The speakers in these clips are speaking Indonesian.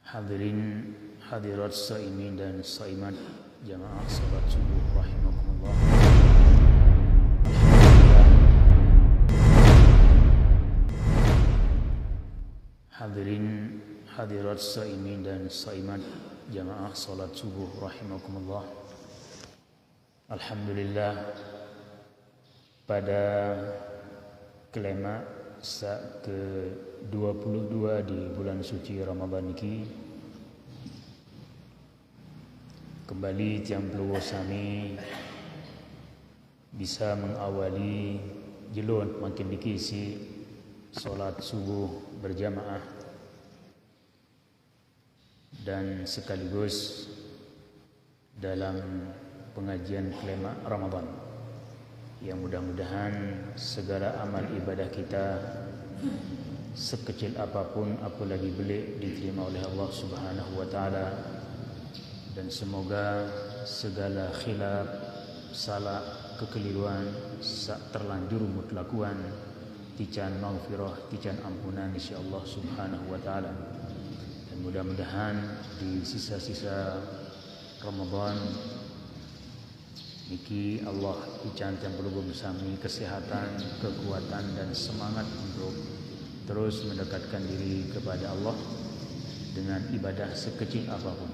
Hadirin hadirat shaimin dan shaimat jamaah salat subuh rahimakumullah. Hadirin hadirat shaimin dan shaimat jamaah salat subuh rahimakumullah. Alhamdulillah, pada kelima ke-22 di bulan suci Ramadan ini kembali tiang peluang sami bisa mengawali jelun makin dikisi solat subuh berjamaah dan sekaligus dalam pengajian kelima Ramadan yang mudah-mudahan segala amal ibadah kita sekecil apapun apalagi belik diterima oleh Allah Subhanahu wa taala, dan semoga segala khilaf, salah, kekeliruan sak terlanjur mutlakuan tican maghfirah, tican ampunan insyaallah Subhanahu wa taala. Dan mudah-mudahan di sisa-sisa Ramadan niki Allah icankan berhubung sami kesehatan, kekuatan dan semangat untuk terus mendekatkan diri kepada Allah dengan ibadah sekecil apapun.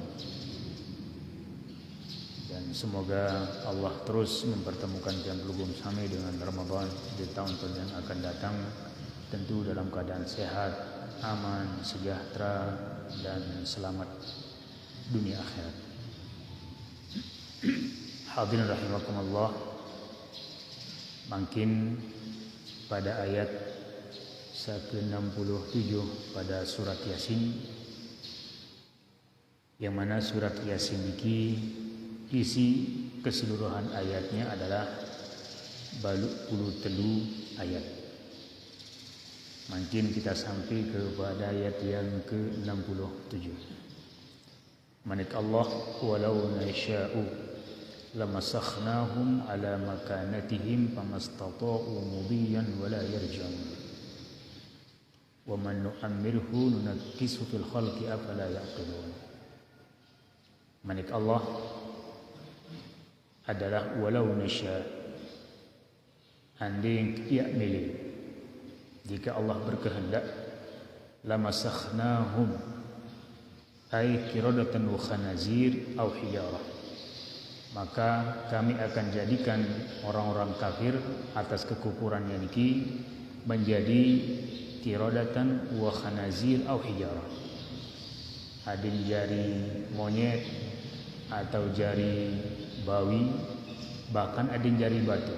Dan semoga Allah terus mempertemukan yang berhubung sami dengan Ramadan di tahun-tahun yang akan datang, tentu dalam keadaan sehat, aman, sejahtera dan selamat dunia akhirat. Hadirin rahimakumullah, makin pada ayat ke-67 pada surat Yasin, yang mana surat Yasin ini isi keseluruhan ayatnya adalah baluk puluh telu ayat. Makin kita sampai kepada ayat yang ke-67. Manik Allah walau nasya'u lamasakhnahum ala makanatihim famastata'u mudiyan wala yarji'un wa man nu'ammirhu nunakkisu fil khalqi afala ya'qilun. Manik Allah adalah walau nasya, anding ia milih, jika Allah berkehendak, lamasakhnahum ay kiradatan wa khanazir au hijarah, maka kami akan jadikan orang-orang kafir atas kekufurannya niki menjadi kiradatan wa khanazir au hijarah, adin jari monyet atau jari bawi, bahkan adin jari batu,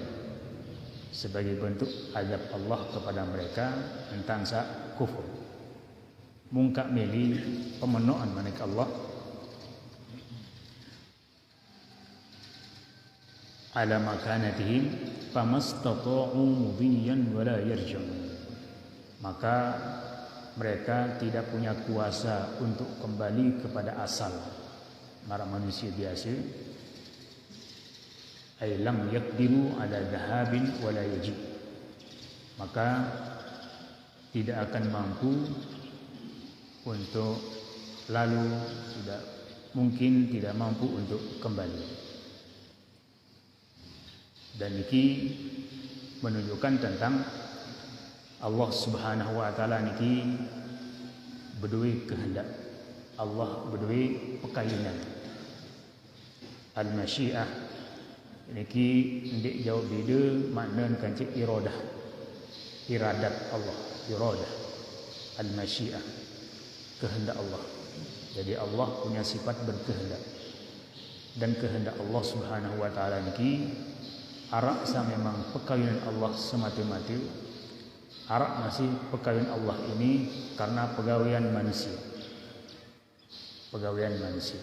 sebagai bentuk azab Allah kepada mereka tentang kufur. Mungkak meli pemenuhan manik Allah ala makanatihim famastata'u mudiyan wala yarji'un, maka mereka tidak punya kuasa untuk kembali kepada asal para manusia biasa, ay lam yaqdiru ala dhahabin wala yajib, maka tidak akan mampu untuk lalu, tidak mungkin tidak mampu untuk kembali. Dan ini menunjukkan tentang Allah Subhanahu wa taala niki berdua kehendak, Allah berdua pekayunan. Al-masyiah niki ndik jauh beda makna kancik iradah, iradat Allah, iradah, al-masyiah, kehendak Allah. Jadi Allah punya sifat berkehendak, dan kehendak Allah Subhanahu wa taala niki arak sa memang pekayunan Allah semata-mata, arak masih pekayunan Allah ini karena pegawaian manusia, pegawaian manusia.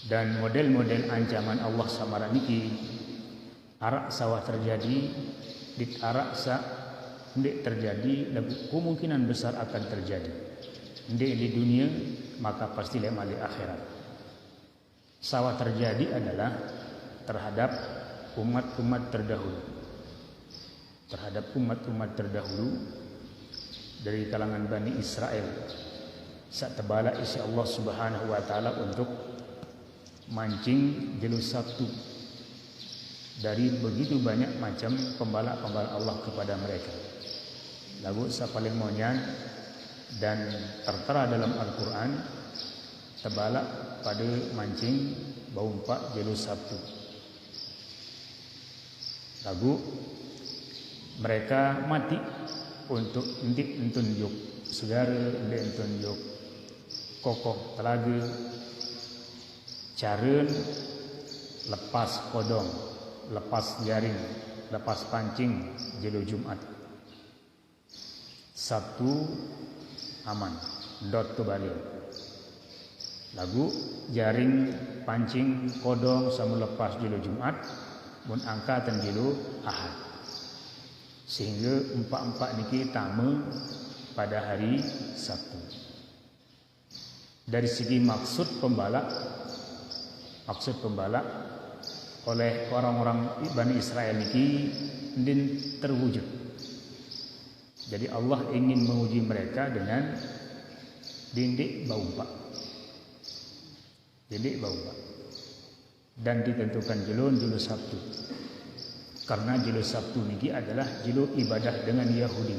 Dan model-model ancaman Allah samara niki arak sawah terjadi, dit arak sa ndik terjadi, dan kemungkinan besar akan terjadi. Ndik di dunia maka pasti lemah di akhirat. Sawah terjadi adalah terhadap umat-umat terdahulu, terhadap umat-umat terdahulu dari kalangan Bani Israel sak tebala isi Allah Subhanahu wa taala untuk mancing jelu Sabtu dari begitu banyak macam pembalak-pembalak Allah kepada mereka. Lagu sak paling monyan dan tertera dalam Al-Qur'an tebala pada mancing bau empat jelu Sabtu. Lagu mereka mati untuk ndik entunjuk segara, ndik entunjuk kokoh telaga, caren lepas kodong, lepas jaring, lepas pancing jelu Jumat. Sabtu aman, dot kembali. Lagu jaring, pancing, kodong sama lepas jelu Jumat, mun angkatan jelu Ahad. Sehingga empat-empat niki tamu pada hari Sabtu. Dari segi maksud pembalak oleh orang-orang Bani Israel niki din terwujud. Jadi Allah ingin menguji mereka dengan dindik baumpak. Dindik baumpak. Dan ditentukan jelu Sabtu. Karena jelu Sabtu niki adalah jelu ibadah dengan Yahudi.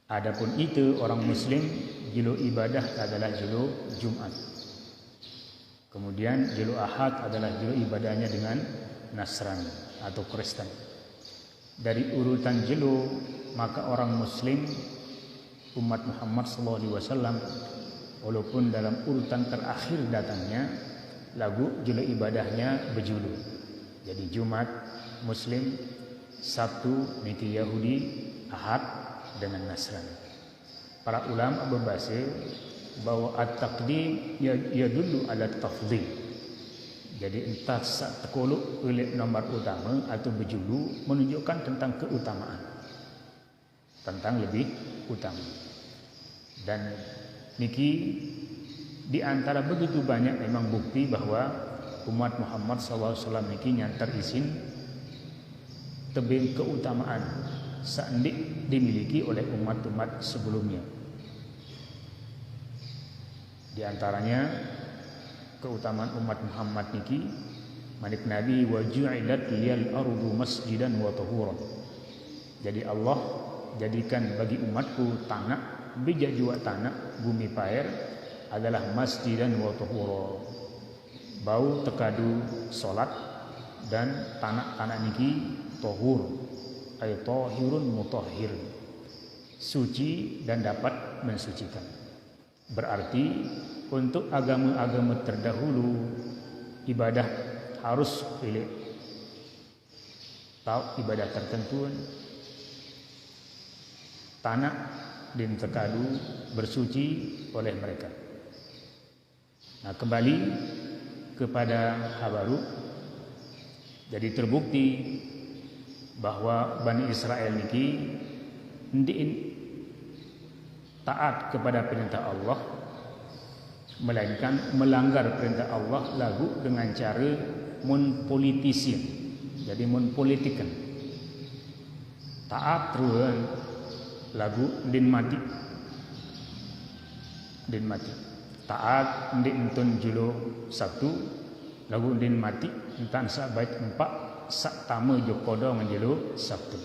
Adapun itu orang Muslim jelu ibadah adalah jelu Jumat. Kemudian jelu Ahad adalah jelu ibadahnya dengan Nasrani atau Kristen. Dari urutan jelu maka orang Muslim umat Muhammad SAW walaupun dalam urutan terakhir datangnya lagu jelu ibadahnya berjulu. Jadi Jumat Muslim, Sabtu niki Yahudi, Ahad dengan Nasrani. Para ulama berbahasa bahwa at-taqdim yadullu ala tafdhil. Jadi entah sak tekoluk oleh nomor utama atau berjulu menunjukkan tentang keutamaan. Tentang lebih utama. Dan niki di antara begitu banyak memang bukti bahwa umat Muhammad SAW niki nyantar isin tebing keutamaan sandik dimiliki oleh umat-umat sebelumnya. Di antaranya keutamaan umat Muhammad niki manik Nabi wa ju'ilat liyal ardu masjidan wa tahuran. Jadi Allah jadikan bagi umatku tanah bija jua tanah bumi paer adalah masjidan wa tahuran. Bau tekadu solat dan tanah-tanah niki tohur ay tohirun mutahhir, suci dan dapat mensucikan. Berarti untuk agama-agama terdahulu ibadah harus pilih tahu ibadah tertentu tanah dan tekadu bersuci oleh mereka. Nah kembali kepada Habaru, jadi terbukti bahwa Bani Israel niki taat kepada perintah Allah melainkan melanggar perintah Allah lagu dengan cara menpolitisir. Jadi menpolitikan. Taat ruan lagu din mati. Taat ndin entun julu Sabtu lagu ndin mati entan sak bait empat sak tama jokodo menjelu Sabtu.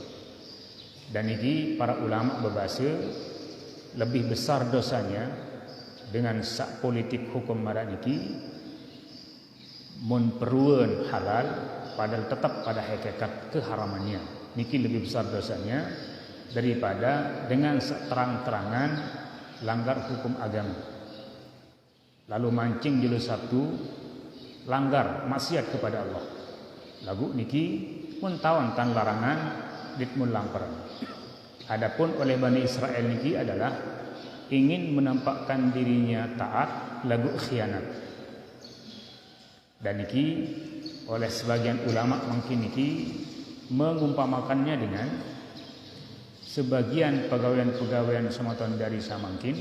Dan ini para ulama berbahasa lebih besar dosanya dengan sak politik hukum marak niki mun peruan halal padahal tetap pada hakikat keharamannya. Niki lebih besar dosanya daripada dengan terang-terangan langgar hukum agama. Lalu mancing jelu Sabtu langgar maksiat kepada Allah. Lagu niki pun tawan tan larangan ditmun lamparan. Adapun oleh Bani Israel niki adalah ingin menampakkan dirinya taat lagu khianat. Dan niki oleh sebagian ulama mungkin niki mengumpamakannya dengan sebagian pegawaian-pegawaian sematan dari samangkin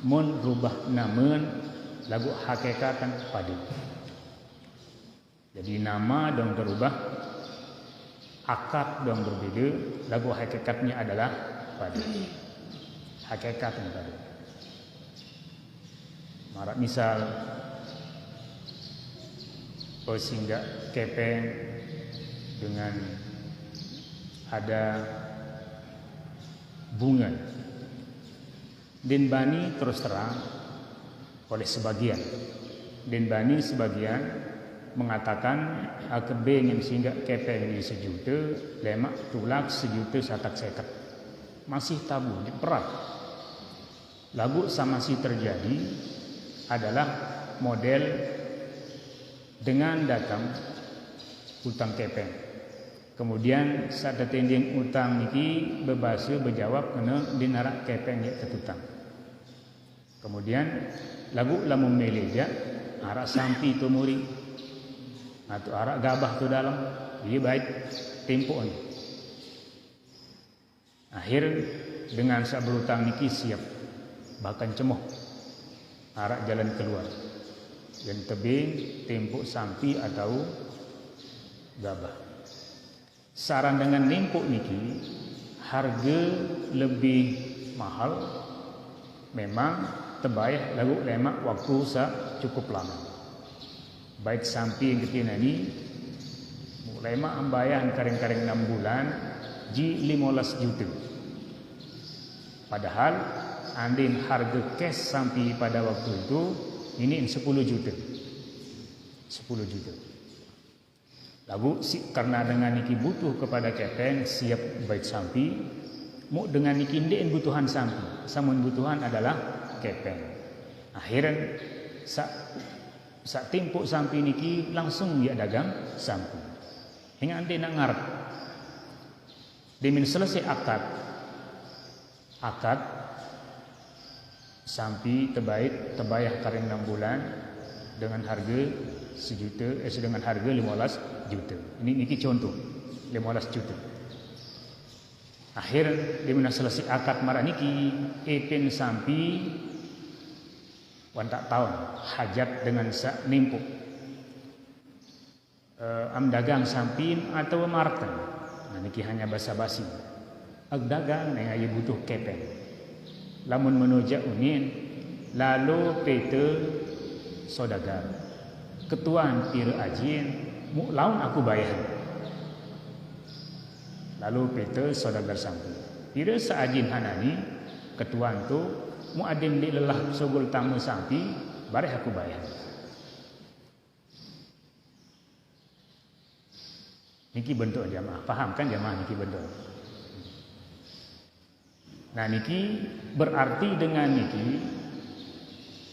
mun rubah namun lagu hakikatan padu. Jadi nama dong berubah, akad dong berbeda, lagu hakikatnya adalah padu. hakikat tadi. Marak misal singgah kepeng dengan ada bunga. Den bani terus terang oleh sebagian. Den bani sebagian mengatakan akebe yang singgah kepeng di sejuta, lemak tulak sejuta satak seket. Masih tabu, berat. Lagu sama si terjadi adalah model dengan datang utang kepeng. Kemudian saat datang utang niki bebasu berjawab kena dinarak kepeng ya ketutang. Kemudian lagu lamun meleja arak sampi tu muri atau arak gabah tu dalam dia baik tempo ni. Akhir dengan sak berutang niki siap bahkan cemoh arak jalan keluar dan tebing tempo sampi atau gabah. Saran dengan nempuk niki harga lebih mahal memang terbayar lagu lemak waktu cukup lama. Baik sampai yang ketina ni lemak ambayan kareng-kareng 6 bulan ji 15 juta. Padahal andin harga cash sampai pada waktu itu ini 10 juta. 10 juta. Lagu karena dengan niki butuh kepada kepeng siap baik sampai mu dengan niki ndek butuhan sampai. Samun butuhan adalah kepeng. Akhiran sak timpuk sampai niki langsung dia dagang sampai. Hingga ande nak ngarep. Demin selesai akad sampai terbayar kareng 6 bulan dengan harga sejuta dengan harga 15 juta. Ini niki contoh 15 juta. Akhir dia mana selesai akad marah niki epen sampai wantak tahun hajat dengan sak nimpuk am dagang sampin atau marten. Nah niki hanya basa-basi. Ag dagang yang ayo butuh kepeng. Lamun menuja unin lalu pete sodagar. Ketuan pira ajin mu laun aku bayar. Lalu pete sodagar sampin. Pira saajin hanani ketuan tu mu adem di lelah sogol tamu sampi bareh aku bayar. Niki bentuk jamaah, paham kan jamaah niki bentuk. Nah niki berarti dengan niki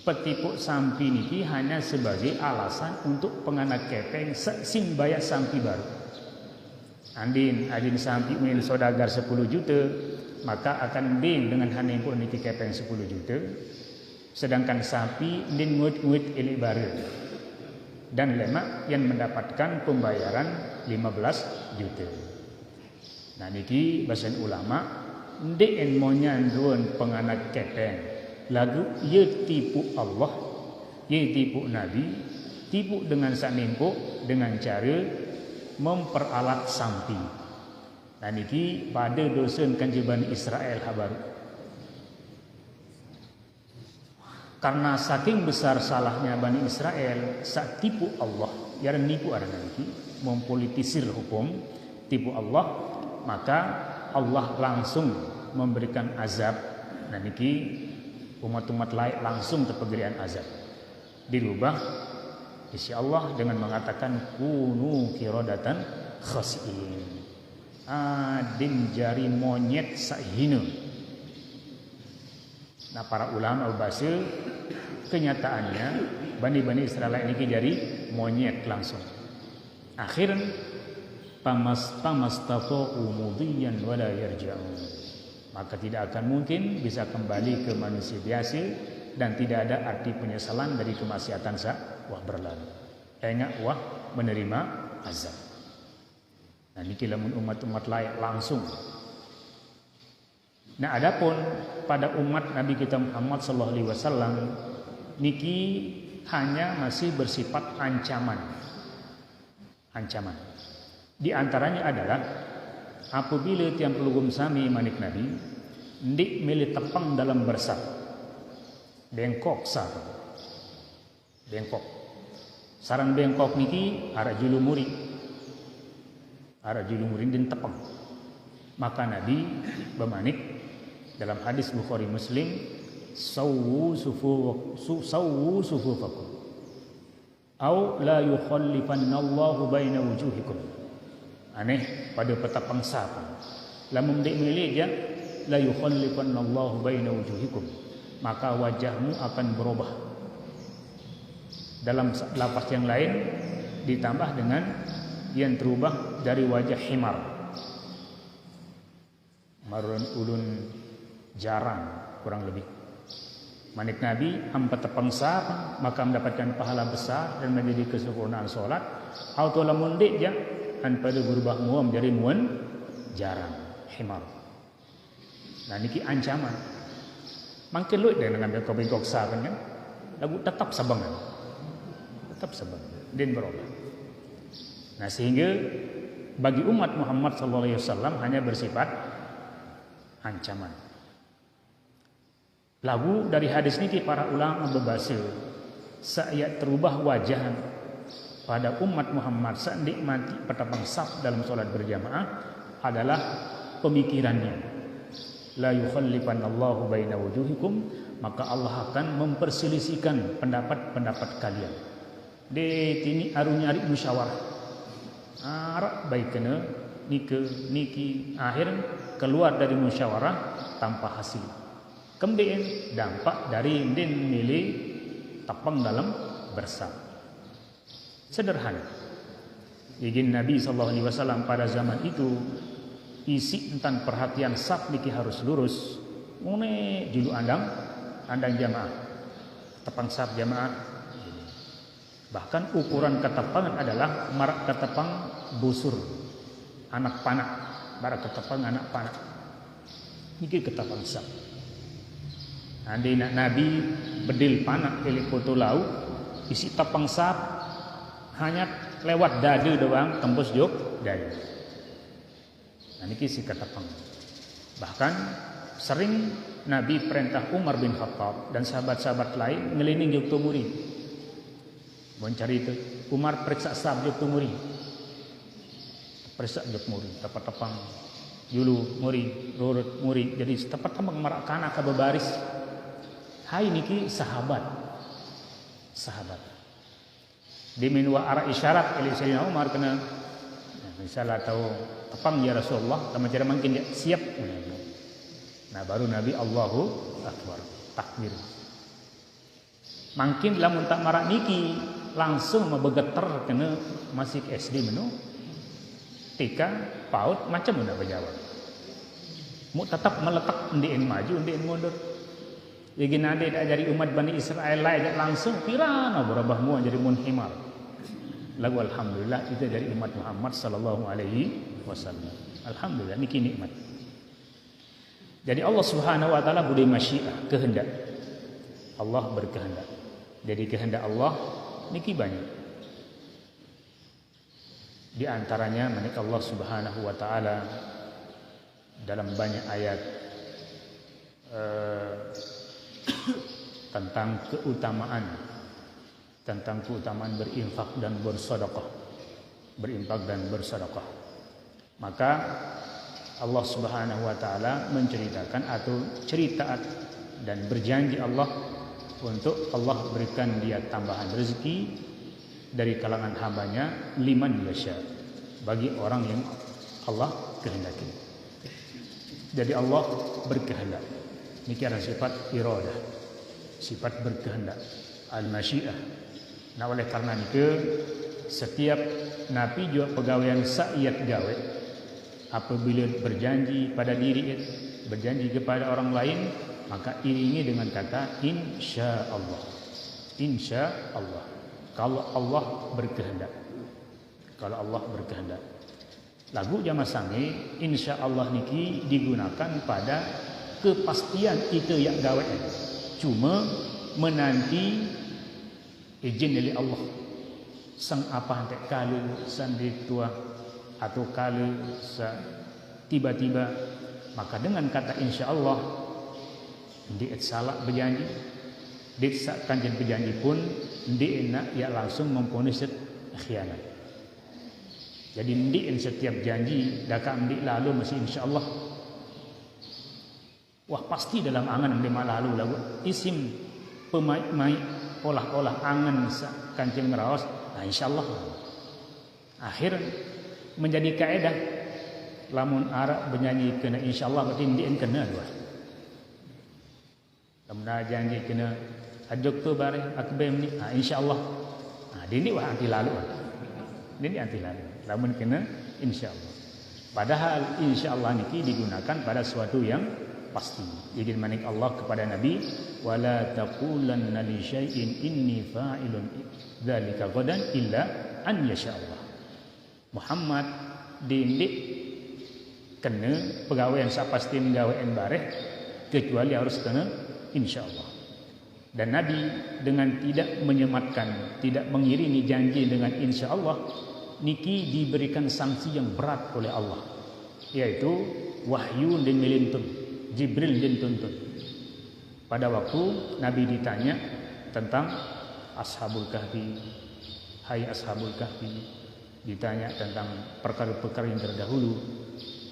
petipuk sampi niki hanya sebagai alasan untuk penganak kepeng sing bayar sampi baru. Andin sampi unin sodagar 10 juta, maka akan din dengan hanya pun niki kepeng 10 juta. Sedangkan sapi din nguit elik baru. Dan lemak yang mendapatkan pembayaran 15 juta. Nah niki bahasan ulama ndek en monyanduan penganak kepeng lagu ye tipu Allah, ye tipu Nabi, tipu dengan sanimpo dengan cara memperalat sampi. Nah niki pada dosen kanjiban Israel habaru. Karena saking besar salahnya Bani Israel saat tipu Allah, yang nipu ada nanti mempolitisir hukum tipu Allah, maka Allah langsung memberikan azab. Nah niki umat-umat lain langsung terpegerian azab. Dirubah insya Allah dengan mengatakan kunu kirodatan khasiin. Adin jari monyet sahina. Nah para ulama bahasa kenyataannya Bani Israel ini jadi monyet langsung. Akhiran pamastafa'u mudiyan wala yarja'un. Maka tidak akan mungkin bisa kembali ke manusia biasa dan tidak ada arti penyesalan dari kemaksiatan wah berlalu. Enggak wah menerima azab. Nah niki lamun umat-umat lain langsung. Nah adapun pada umat Nabi kita Muhammad sallallahu alaihi wasallam niki hanya masih bersifat ancaman. Ancaman. Di antaranya adalah apabila tiang pelugum sami manik Nabi ndik milih tepang dalam bersab bengkok sar bengkok saran bengkok niki arah julumuri din tepang. Maka Nabi bermanik dalam hadis Bukhari Muslim, sawwu sufufakum au la yukhallifannallahu baina wujuhikum. Aneh pada petapang sapa lamun dik milih dia la yukhallifannallahu baina wujuhikum, maka wajahmu akan berubah. Dalam lafaz yang lain ditambah dengan yang terubah dari wajah himar, marun ulun jarang kurang lebih. Manik Nabi hampa terpangsa maka mendapatkan pahala besar dan menjadi kesempurnaan solat. Atau lamun dik dia han pada berubah muam dari muan jarang himar. Nah niki ancaman. Mangke luit dengan ngambil kopi goksa kan lagu tetap sabangan. Tetap sabangan dan berubah. Nah sehingga bagi umat Muhammad SAW hanya bersifat ancaman. Lagu dari hadis ini para ulama berbahasa saat terubah wajah pada umat Muhammad saat nikmati petapang saf dalam solat berjamaah adalah pemikirannya. La yukhallifannallahu baina wujuhikum, maka Allah akan memperselisihkan pendapat-pendapat kalian. De tini aru nyari musyawarah. Arak baik kena niki akhir keluar dari musyawarah tanpa hasil. Kemudian dampak dari din milih tapang dalam bersab. Sederhana. Izin Nabi SAW pada zaman itu isi tentang perhatian saf niki harus lurus. Mune julu andang jamaah. Tapang saf jamaah. Bahkan ukuran ketepangan adalah marak ketepang busur anak panak, marak ketepang anak panak. Niki ketepang saf. Andi nak Nabi bedil panak pilih foto laut isi tapang sap hanya lewat dada doang tembus jok dada. Nah niki si ketepang. Bahkan sering Nabi perintah Umar bin Khattab dan sahabat-sahabat lain ngeliling jok tumuri. Mencari itu Umar periksa sab jok tumuri. Periksa jok muri tepat-tepang julu muri rurut muri jadi tepat-tepang marak kana ka bebaris. Hai niki sahabat. Dimin wa ara isyarat kali Sayyidina Umar kena misalnya tahu tepang ya Rasulullah sama cara mungkin dia siap. Nah baru Nabi Allahu Akbar takbir. Mungkin lamun tak marak niki langsung membegeter kena masih SD menu. Tika paut macam mana berjawab. Mu tetap meletak ndien maju ndien mundur. Jadi nanti dari umat Bani Israel lain langsung pirana berubah mua jadi munhimar. Lagu alhamdulillah itu dari umat Muhammad sallallahu alaihi wasallam. Alhamdulillah niki nikmat. Jadi Allah Subhanahu wa taala budi masyiah, kehendak. Allah berkehendak. Jadi kehendak Allah niki banyak. Di antaranya menik Allah Subhanahu wa taala dalam banyak ayat tentang keutamaan berinfak dan bersedekah. Maka Allah Subhanahu wa taala menceritakan atau cerita dan berjanji Allah untuk Allah berikan dia tambahan rezeki dari kalangan hambanya liman yasha, bagi orang yang Allah kehendaki. Jadi Allah berkehendak. Ini adalah sifat iradah, sifat berkehendak, al-masyiah. Nah oleh karena itu setiap nabi juga pegawaian sa'iyat gawe. Apabila berjanji pada diri, berjanji kepada orang lain, maka iringi dengan kata insya Allah. Insya Allah. Kalau Allah berkehendak. Kalau Allah berkehendak. Lagu jamaah sami insya Allah niki digunakan pada kepastian itu yang gawe. Cuma menanti izin dari Allah. Sang apa hendak kali sandi tua atau kali tiba-tiba Maka dengan kata insyaallah ndi salah berjanji, dit kanjen berjanji pun ndi enak ya langsung memponis khianat. Jadi ndi setiap janji daka ndi lalu masih insyaallah. Wah pasti dalam angan ndi lalu lagu isim pemai olah-olah angan kanjeng ngeraos nah insyaallah. Akhir menjadi kaidah lamun Arab bernyanyi kena insyaallah berarti ndien kena dua. Lamun janji kena aduk tu bare akbem ni insyaallah. Nah dini wah anti lalu. Dini anti lalu. Lamun kena insyaallah. Padahal insyaallah niki digunakan pada suatu yang pasti. Izin manik Allah kepada Nabi wala taqulanna li syai'in inni fa'ilun dzalika ghadan illa an yasha Allah. Muhammad dindik kena pegawai yang sapasti menggawean bareh kecuali harus kena insyaallah. Dan Nabi dengan tidak menyematkan, tidak mengiringi janji dengan insyaallah niki diberikan sanksi yang berat oleh Allah, yaitu wahyu dan melintun, Jibril dan tuntun. Pada waktu Nabi ditanya tentang Ashabul Kahfi, hai Ashabul Kahfi, ditanya tentang perkara-perkara yang terdahulu,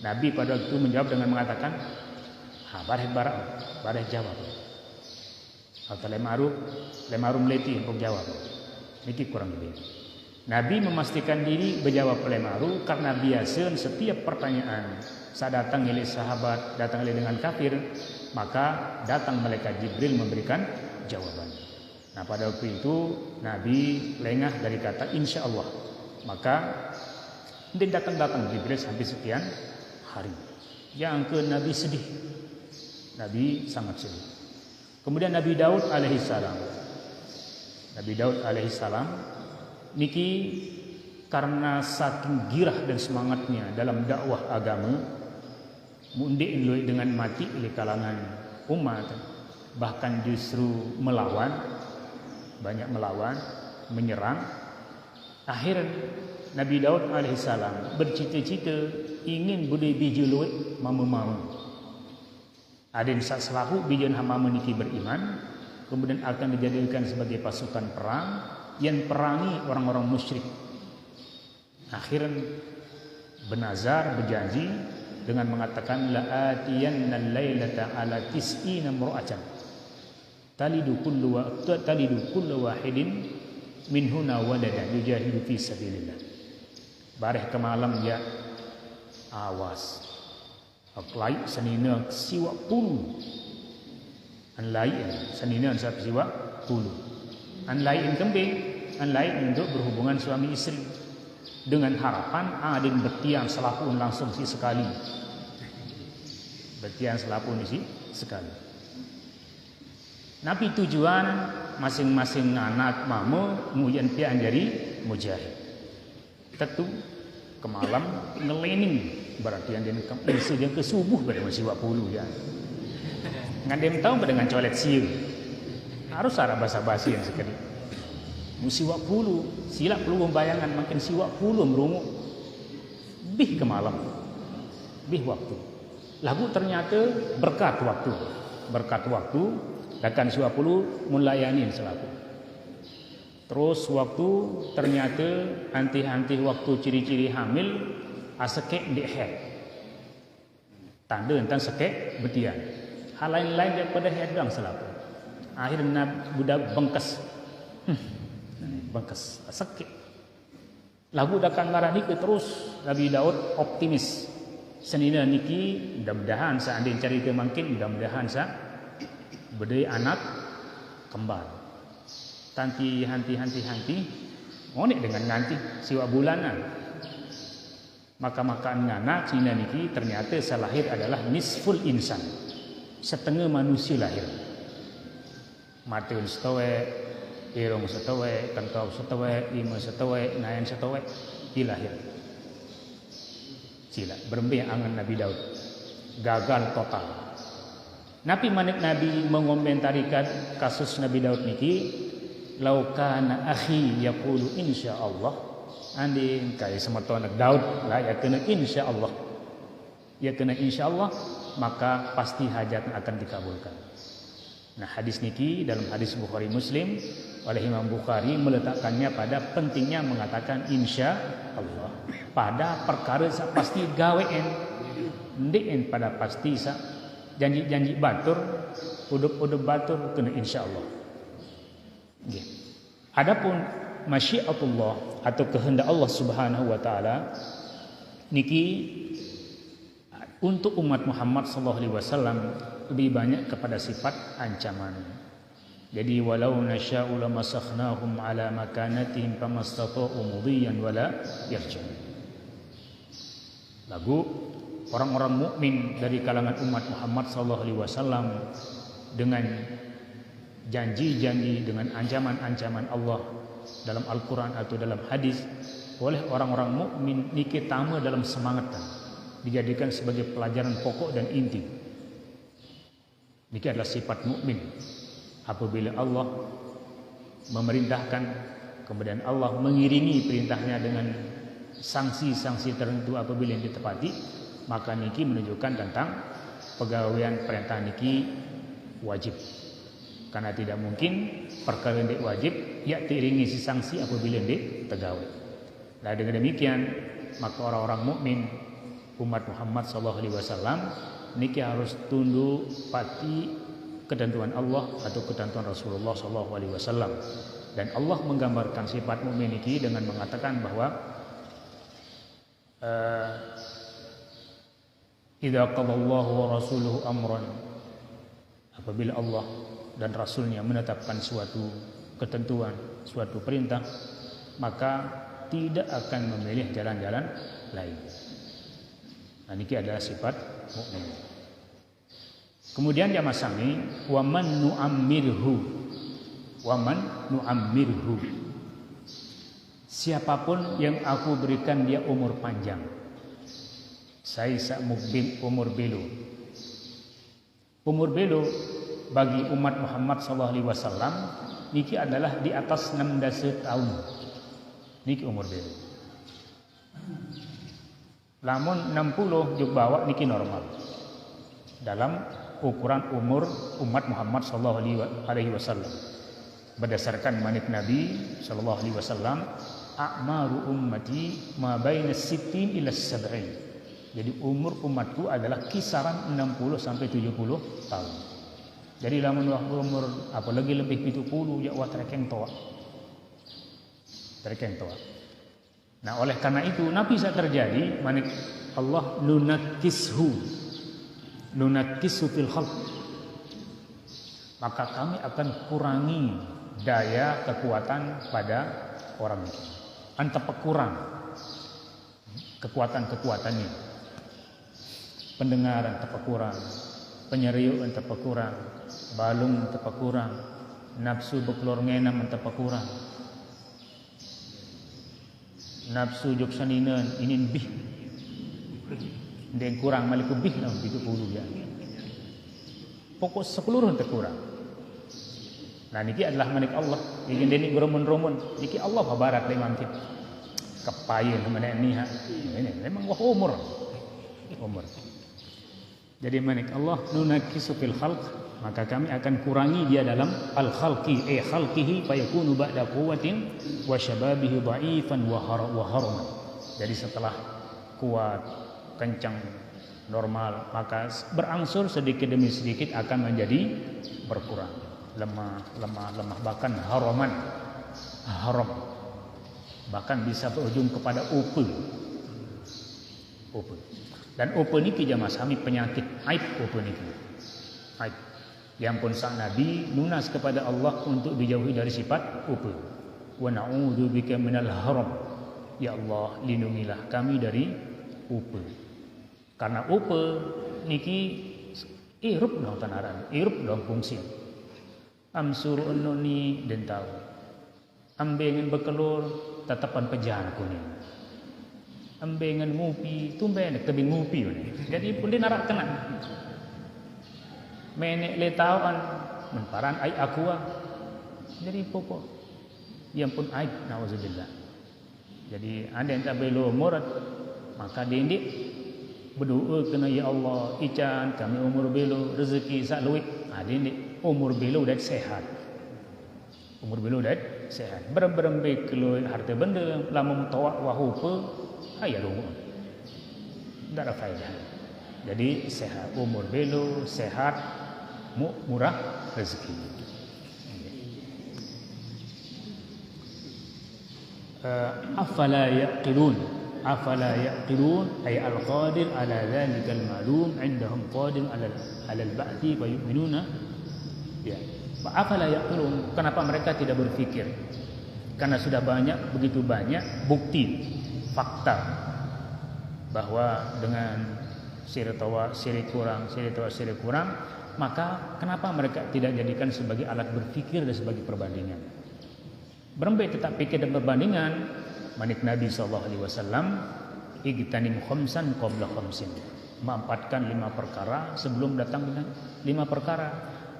Nabi pada waktu menjawab dengan mengatakan, bareh jawab. Atau lemaru meleti untuk jawab. Ini kurang lebih. Nabi memastikan diri berjawab lemaru karena biasa setiap pertanyaan saat datang oleh sahabat, datang oleh dengan kafir, maka datang malaikat Jibril memberikan jawaban. Nah pada waktu itu Nabi lengah dari kata insyaallah. Maka dia datang Jibril sampai sekian hari. Yang ke Nabi sedih. Nabi sangat sedih. Kemudian Nabi Daud alaihissalam. Nabi Daud alaihissalam niki karena saking girah dan semangatnya dalam dakwah agama, mundi dengan mati oleh kalangan umat, bahkan justru melawan, banyak melawan, menyerang. Akhirnya Nabi Daud alaihissalam bercita-cita ingin boleh biji luit mau. Adin sak selahu bijan hama meniki beriman, kemudian akan dijadikan sebagai pasukan perang yang perangi orang-orang musyrik. Akhirnya bernazar berjanji dengan mengatakan la atiyanna al-lailata ala tis'ina mur'atan talidu kullu wahidin minhuna walada yujahidu fi sabilillah. Bareh ke malam ya awas aklai sanina siwa pulu an lain sanina siwa pulu an lain kembing an lain untuk berhubungan suami istri dengan harapan adin betian selapun langsung si sekali betian selapun isi sekali. Nabi tujuan masing-masing anak mama nguyan pian jadi mujahid. Tentu ke malam ngelening berarti yang dia isu dia ke subuh pada masih 20 ya. Ngandem tahu dengan colet siu. Harus ada basa-basi yang sekali. Musi 20 sila perlu membayangan makin si 20 merungu. Bih ke malam. Bih waktu. Lagu ternyata berkat waktu. Berkat waktu akan si 20 melayani selaku. Terus waktu ternyata anti-anti waktu ciri-ciri hamil asakek di head. Tanda tentang sekek betian. Hal lain-lain daripada head dang selaku. Akhirnya budak bengkes. Bengkes asakek. Lagu dakan marah niki terus Nabi Daud optimis. Senina niki mudah-mudahan seandainya cari ke mungkin mudah-mudahan sa berdaya anak kembar. Tanti hanti monik dengan nanti siwa bulanan. Maka makan anak Cina niki ternyata salahir adalah nisful insan, setengah manusia lahir. Matun setowe, irung setowe, kentau setowe, ima setowe, nayan setowe, dilahir. Sila berembih angan Nabi Daud, gagal total. Nabi mengomentarikan kasus Nabi Daud niki. Lau kana akhi yaqulu insyaallah andin kaya semeton Daud lah ya kena insyaallah. Ya kena insyaallah maka pasti hajat akan dikabulkan. Nah, hadis niki dalam hadis Bukhari Muslim oleh Imam Bukhari meletakkannya pada pentingnya mengatakan insya Allah pada perkara pasti gawean, ndeken pada pasti janji-janji batur, uduk-uduk batur kena insya Allah. Nggih. Adapun masyiatullah atau kehendak Allah Subhanahu wa taala niki untuk umat Muhammad sallallahu alaihi wasallam lebih banyak kepada sifat ancaman. Jadi walau nasya'u lamasakhnahum ala makanatihim famastata'u mudhiyan wala yarji'un. Lagu orang-orang mukmin dari kalangan umat Muhammad sallallahu alaihi wasallam dengan janji-janji, dengan ancaman-ancaman Allah dalam Al-Qur'an atau dalam hadis oleh orang-orang mukmin niki tama dalam semangat dijadikan sebagai pelajaran pokok dan inti. Niki adalah sifat mukmin. Apabila Allah memerintahkan, kemudian Allah mengiringi perintahnya dengan sanksi-sanksi tertentu apabila yang ditepati, maka niki menunjukkan tentang pegawaian perintah niki wajib. Karena tidak mungkin perkara yang wajib ya diiringi si sanksi apabila yang tegawai. Nah, dengan demikian maka orang-orang mukmin umat Muhammad sallallahu alaihi wasallam niki harus tunduk pati ketentuan Allah atau ketentuan Rasulullah sallallahu alaihi wasallam. Dan Allah menggambarkan sifat mukmin niki dengan mengatakan bahwa idza qadallahu wa rasuluhu amran, apabila Allah dan Rasulnya menetapkan suatu ketentuan, suatu perintah, maka tidak akan memilih jalan-jalan lain. Nah, ini adalah sifat mukmin. Kemudian jamaah sami, waman nu'ammirhu, siapapun yang aku berikan dia umur panjang, saya umur belu. Umur belu bagi umat Muhammad sallallahu alaihi wasallam niki adalah di atas 16 tahun. Niki umur belu. Lamun 60 juk bawa niki normal. Dalam ukuran umur umat Muhammad sallallahu alaihi wasallam. Berdasarkan manit Nabi sallallahu alaihi wasallam, a'maru ummati ma baina 60 ila 70. Jadi umur umatku adalah kisaran 60 sampai 70 tahun. Jadi lamun umur apalagi lebih 70 ya trekeng toa. Nah, oleh karena itu nabi bisa terjadi manik Allah lunakishu fil khalq. Maka kami akan kurangi daya kekuatan pada orang itu. Antep kurang kekuatannya. Pendengaran tepat kurang, penyeriuan tepat kurang, balung tepat kurang, nafsu bekelor ngenam tepat kurang, nafsu jok saninan inin bih, ndeng kurang maliku bih lah gitu puluh ya. Pokok sekeluruhan terkurang. Nah, niki adalah manik Allah. Niki deni gromun-romun. Niki Allah babarat le mangkit. Kepayeun mana niha. Ini memang wah umur. Jadi manik Allah nunakisu fil khalq, maka kami akan kurangi dia dalam al-khalqi khalqihi fayakunu ba'da quwwatin wa shababihi dha'ifan wa haraman. Jadi setelah kuat, kencang, normal, maka berangsur sedikit demi sedikit akan menjadi berkurang, lemah, bahkan haram. Bahkan bisa berujung kepada upul. Dan upul niki jamaah sami penyakit aib upul niki. Aib. Yang pun sang Nabi nunas kepada Allah untuk dijauhi dari sifat upul. Wa na'udzubika minal haram. Ya Allah, lindungilah kami dari upul. Karena upul niki irup dong tanaran, irup dong fungsi. Amsuru ununi den tahu. Ambengen bekelur tatapan pejahan kuning. Ambengen ngupi tumben tebing ngupi ni. Jadi pun dia narak kena. Menek le tauan menparan ai aqua. Jadi pokok yang pun aib nauzubillah. Jadi anda yang tak belo murat maka dindik berdoa kena ya Allah ican kami umur belo rezeki sak luit. Ini umur belo dah sehat. Umur belo dah sehat. Berembe keluar harta benda lama mutawak wahupa ayah rumah. Tak ada faedah. Jadi sehat umur belo sehat murah rezeki. Afala yaqilun ay al-qadir ala dhalika al-ma'lum indahum qadir ala al-ba'thi wa yu'minuna ya afala yaqilun. Kenapa mereka tidak berfikir? Karena sudah begitu banyak bukti fakta bahwa dengan syirik kurang maka kenapa mereka tidak jadikan sebagai alat berfikir dan sebagai perbandingan? Berembe tetap pikir dan perbandingan. Manik Nabi SAW igtanim khamsan qabla khamsin, memanfaatkan 5 perkara sebelum datang 5 perkara.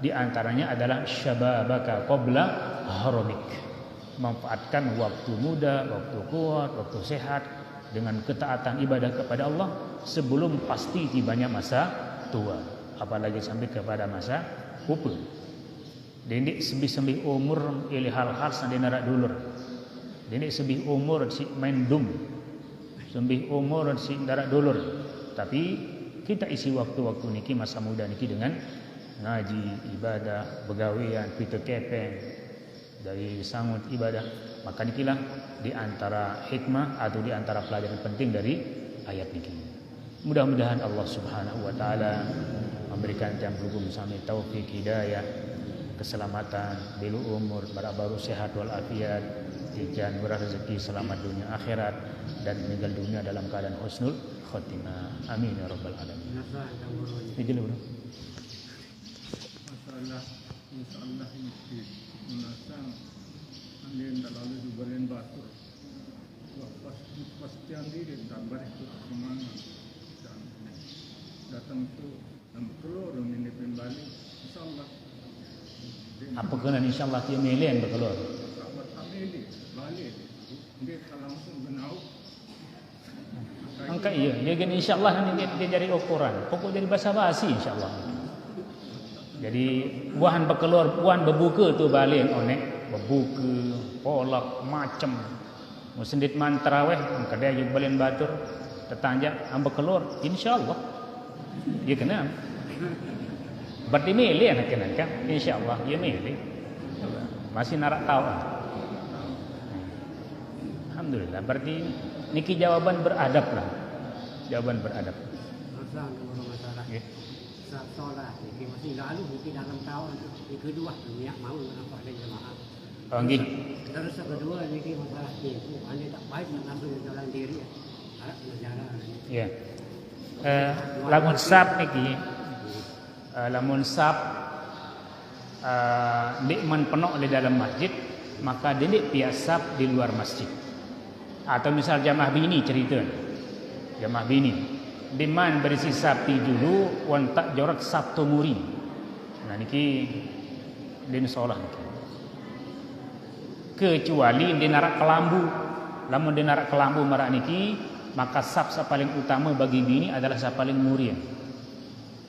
Di antaranya adalah syababaka qabla haramik, manfaatkan waktu muda, waktu kuat, waktu sehat dengan ketaatan ibadah kepada Allah sebelum pasti tibanya masa tua, apalagi sampai kepada masa upah. Dendik sembih umur ili hal-hal sandina dulur. Ini sebih umur si main dum, sebih umur si darat dulur. Tapi kita isi waktu-waktu niki masa muda niki dengan ngaji, ibadah, begawian, pita kepeng dari sangut ibadah. Maka nikilah di antara hikmah atau di antara pelajaran penting dari ayat niki. Mudah-mudahan Allah Subhanahu wa taala memberikan yang belum sampai taufik hidayah, keselamatan, belu umur, baru sehat wal afiat. Ijan murah rezeki selamat dunia akhirat dan meninggal dunia dalam keadaan husnul khotimah. Amin ya rabbal alamin. Ijil bro. Masalah insyaallah ini menasang andin lalu diberen batur. Pastian diri tambah itu semangat dan datang tu dan keluar ini kembali insyaallah. Apa kena insyaallah dia melian berkeluar. Angka iya, dia gini insyaallah dia jadi ukuran. Pokok jadi basa-basi insyaallah. Jadi buahan berkeluar, buahan berbuka tu balik onek, berbuka, polak macam. Mau sendit mantraweh, angka dia juga balen batur, tetanjak ambek keluar insyaallah. Dia kena. Berarti milih anak kena kan? Insyaallah dia milih. Masih narak tahu. Alhamdulillah, berarti niki jawaban beradab lah. Jawaban beradab. Masalah solat niki masih lalu mungkin dalam tahun kedua dunia mau apa ada jemaah. Oh nggih. Terus kedua niki masalah itu anda tak baik langsung jalan diri. Harap berjalan. Ya. Lamun sab niki lamun sab nikman penuh di dalam masjid, maka dia piasap di luar masjid. Atau misal jamaah bini cerita, jamaah bini diman berisi sabti dulu wan tak jorat sabtu muri. Nah niki din solah niki. Kecuali di narak kelambu. Lamun di narak kelambu marak niki, maka sab paling utama bagi bini adalah sab paling murian.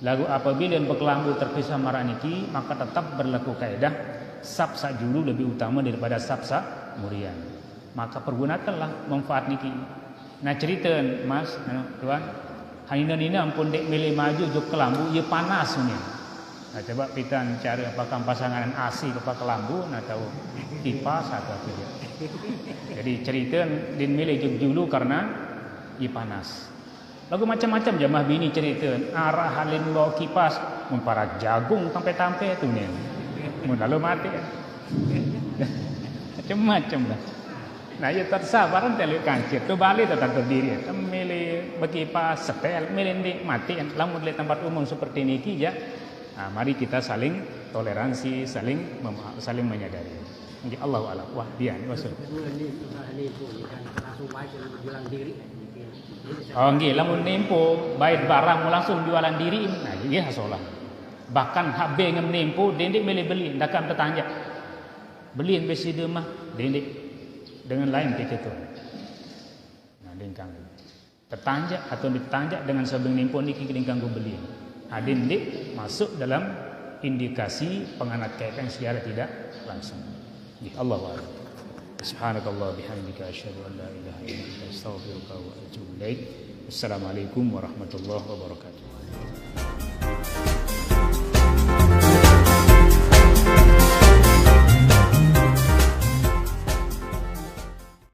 Lalu apabila yang berkelambu terpisah marak niki, maka tetap berlaku kaidah sab sajulu lebih utama daripada sab murian. Maka pergunakanlah manfaat niki. Nah cerita mas, tuan, hanina ampun dek milih maju juk kelambu, ia panas ni. Nah coba kita cari apakah pasangan asi apa kelambu, nah tahu kipas atau tidak. Jadi cerita din milih juk dulu karena ia panas. Lagu macam-macam jamaah bini cerita, arah halin bawa kipas, para jagung tampe-tampe tu ni. Mun lalu mati. Macam-macam dah. Nah, ya tersabaran telu kancir tu balik tetap berdiri. Milih berkipas setel, milih di mati. Lamun di tempat umum seperti ini ya. Nah, mari kita saling toleransi, saling menyadari. Mungkin Allah a'lam. Wah, dia maksud. Oh, nggih, lamun nempo baik barang langsung jualan diri. Nah, dia hasolah. Bahkan hak be ngem nempo, dendik beli ndakam tetangga. Beliin besi mah dendik dengan lain begitu. Nah, dengkang. Tertanjak atau ditanjak dengan sabeng nimpon niki keding kanggo beli. Adin dik masuk dalam indikasi penganat kaitan secara tidak langsung. Allahu a'lam. Subhanakallah bihamdika asyhadu an la ilaha illa anta astaghfiruka wa atubu ilaik. Assalamualaikum warahmatullahi wabarakatuh.